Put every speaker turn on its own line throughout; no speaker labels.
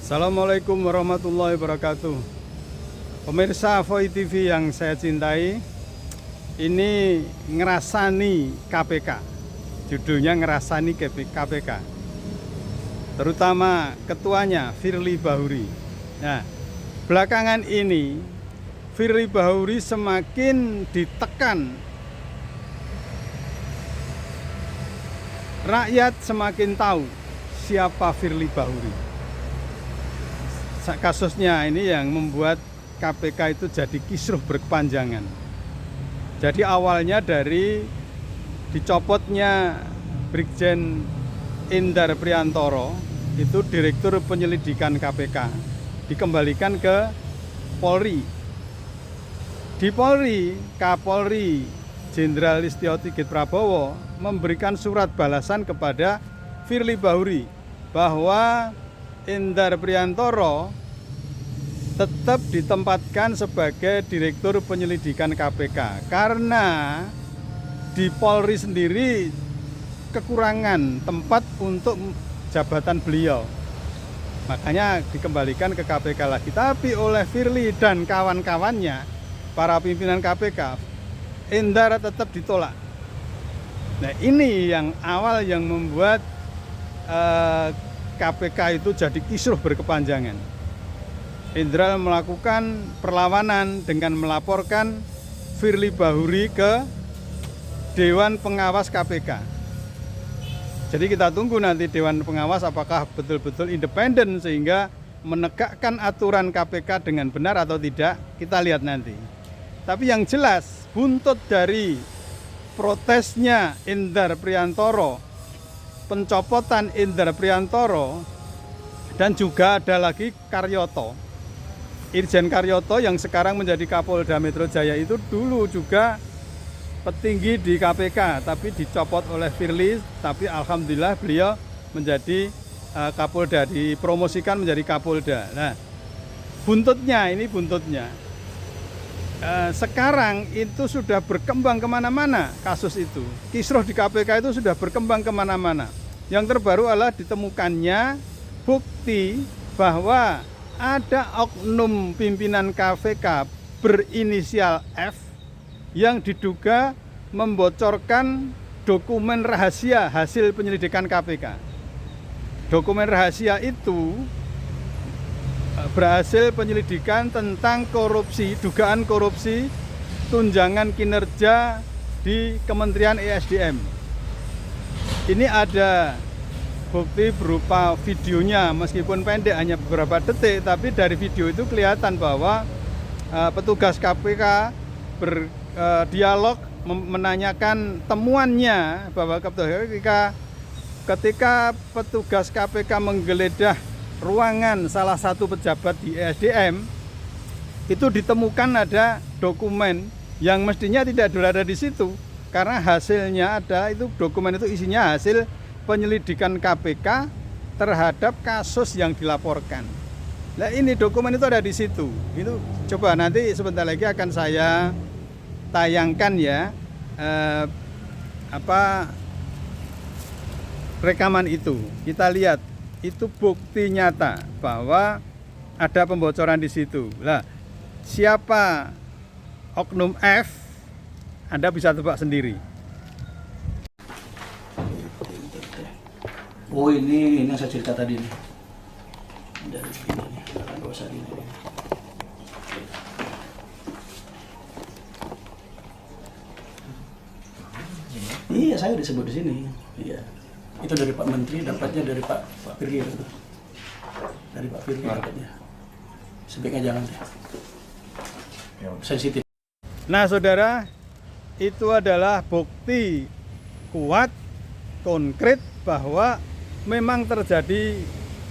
Assalamualaikum warahmatullahi wabarakatuh. Pemirsa Voi TV yang saya cintai, ini ngerasani KPK. Judulnya ngerasani KPK. Terutama ketuanya Firly Bahuri. Nah, belakangan ini Firly Bahuri semakin ditekan. Rakyat semakin tahu siapa Firly Bahuri. Kasusnya ini yang membuat KPK itu jadi kisruh berkepanjangan. Jadi awalnya dari dicopotnya Brigjen Endar Priantoro, itu Direktur Penyelidikan KPK, dikembalikan ke Polri. Di Polri, Kapolri Jenderal Listio Sigit Prabowo memberikan surat balasan kepada Firly Bahuri bahwa Endar Priantoro tetap ditempatkan sebagai Direktur Penyelidikan KPK karena di Polri sendiri kekurangan tempat untuk jabatan beliau. Makanya dikembalikan ke KPK lagi. Tapi oleh Firly dan kawan-kawannya, para pimpinan KPK, Endar tetap ditolak. Nah, ini yang awal yang membuat KPK itu jadi kisruh berkepanjangan. Endar melakukan perlawanan dengan melaporkan Firly Bahuri ke Dewan Pengawas KPK. Jadi kita tunggu nanti Dewan Pengawas apakah betul-betul independen sehingga menegakkan aturan KPK dengan benar atau tidak, kita lihat nanti. Tapi yang jelas buntut dari protesnya Endar Priantoro, pencopotan Endar Priantoro, dan juga ada lagi Karyoto. Irjen Karyoto yang sekarang menjadi Kapolda Metro Jaya itu dulu juga petinggi di KPK, tapi dicopot oleh Firly, tapi alhamdulillah beliau menjadi Kapolda, dipromosikan menjadi Kapolda. Nah, buntutnya. Sekarang itu sudah berkembang kemana-mana kasus itu. Kisruh di KPK itu sudah berkembang kemana-mana. Yang terbaru adalah ditemukannya bukti bahwa ada oknum pimpinan KPK berinisial F yang diduga membocorkan dokumen rahasia hasil penyelidikan KPK. Dokumen rahasia itu berhasil penyelidikan tentang korupsi, dugaan korupsi tunjangan kinerja di Kementerian ESDM. Ini ada bukti berupa videonya, meskipun pendek hanya beberapa detik, tapi dari video itu kelihatan bahwa petugas KPK berdialog menanyakan temuannya bahwa ketika petugas KPK menggeledah ruangan salah satu pejabat di ESDM, itu ditemukan ada dokumen yang mestinya tidak berada di situ karena hasilnya ada, itu dokumen itu isinya hasil penyelidikan KPK terhadap kasus yang dilaporkan. Nah, ini dokumen itu ada di situ. Itu coba nanti sebentar lagi akan saya tayangkan ya rekaman itu. Kita lihat itu bukti nyata bahwa ada pembocoran di situ. Nah, siapa oknum F? Anda bisa tebak sendiri.
Oh, ini yang saya cerita tadi nih. Dari sini nih, dosa ini. Iya, saya disebut di sini. Iya. Itu dari Pak Menteri, dapatnya dari Pak Firly. Dari Pak Firly dapatnya. Sebaiknya jangan deh. Sensitif.
Nah, saudara, itu adalah bukti kuat, konkret bahwa memang terjadi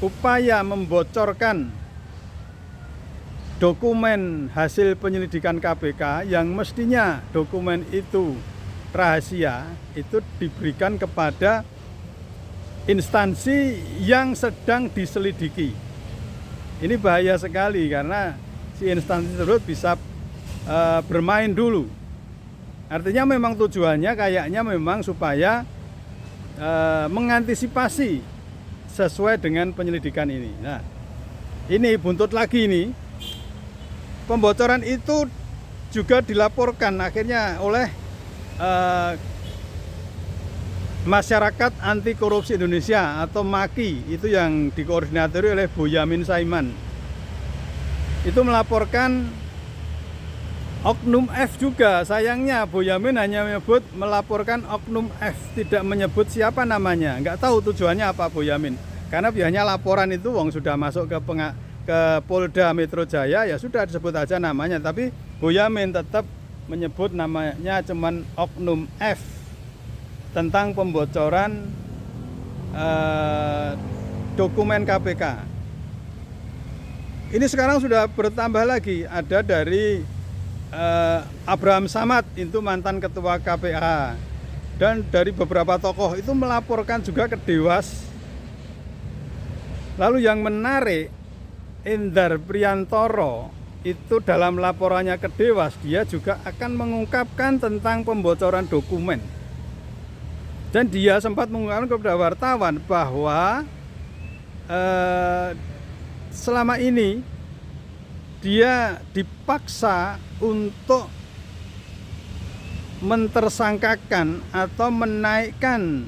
upaya membocorkan dokumen hasil penyelidikan KPK yang mestinya dokumen itu rahasia, itu diberikan kepada instansi yang sedang diselidiki. Ini bahaya sekali karena si instansi tersebut bisa bermain dulu. Artinya memang tujuannya kayaknya memang supaya mengantisipasi sesuai dengan penyelidikan ini. Nah, ini buntut lagi ini. Pembocoran itu juga dilaporkan akhirnya oleh Masyarakat Anti Korupsi Indonesia atau MAKI, itu yang dikoordinatori oleh Boyamin Saiman. Itu melaporkan Oknum F juga. Sayangnya Boyamin hanya menyebut melaporkan Oknum F, tidak menyebut siapa namanya. Nggak tahu tujuannya apa Boyamin. Karena biasanya laporan itu wong sudah masuk ke Polda Metro Jaya, ya sudah disebut aja namanya. Tapi Boyamin tetap menyebut namanya cuman Oknum F tentang pembocoran dokumen KPK. Ini sekarang sudah bertambah lagi, ada dari Abraham Samad, itu mantan ketua KPK, dan dari beberapa tokoh itu melaporkan juga ke Dewas. Lalu yang menarik, Endar Priantoro itu dalam laporannya ke Dewas, dia juga akan mengungkapkan tentang pembocoran dokumen. Dan dia sempat mengungkapkan kepada wartawan bahwa selama ini dia dipaksa untuk mentersangkakan atau menaikkan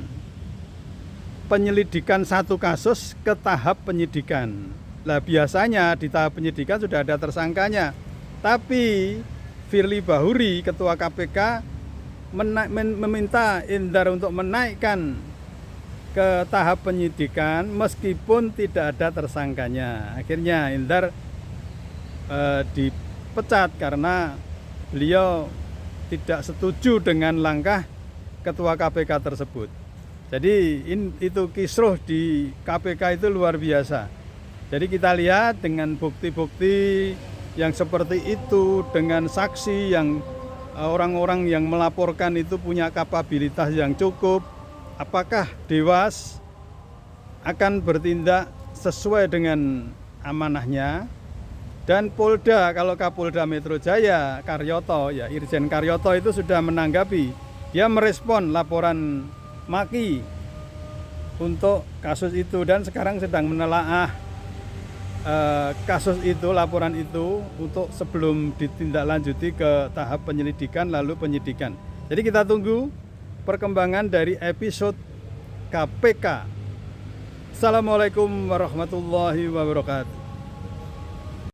penyelidikan satu kasus ke tahap penyidikan. Lah biasanya di tahap penyidikan sudah ada tersangkanya. Tapi Firly Bahuri, ketua KPK, meminta Endar untuk menaikkan ke tahap penyidikan meskipun tidak ada tersangkanya. Akhirnya Endar dipecat karena beliau tidak setuju dengan langkah ketua KPK tersebut. Jadi itu kisruh di KPK itu luar biasa. Jadi kita lihat dengan bukti-bukti yang seperti itu, dengan saksi yang orang-orang yang melaporkan itu punya kapabilitas yang cukup, apakah Dewas akan bertindak sesuai dengan amanahnya? Dan Polda, kalau Kapolda Metro Jaya Karyoto, ya Irjen Karyoto itu sudah menanggapi, dia merespon laporan MAKI untuk kasus itu dan sekarang sedang menelaah kasus itu, laporan itu untuk sebelum ditindaklanjuti ke tahap penyelidikan lalu penyidikan. Jadi kita tunggu perkembangan dari episode KPK. Assalamualaikum warahmatullahi wabarakatuh.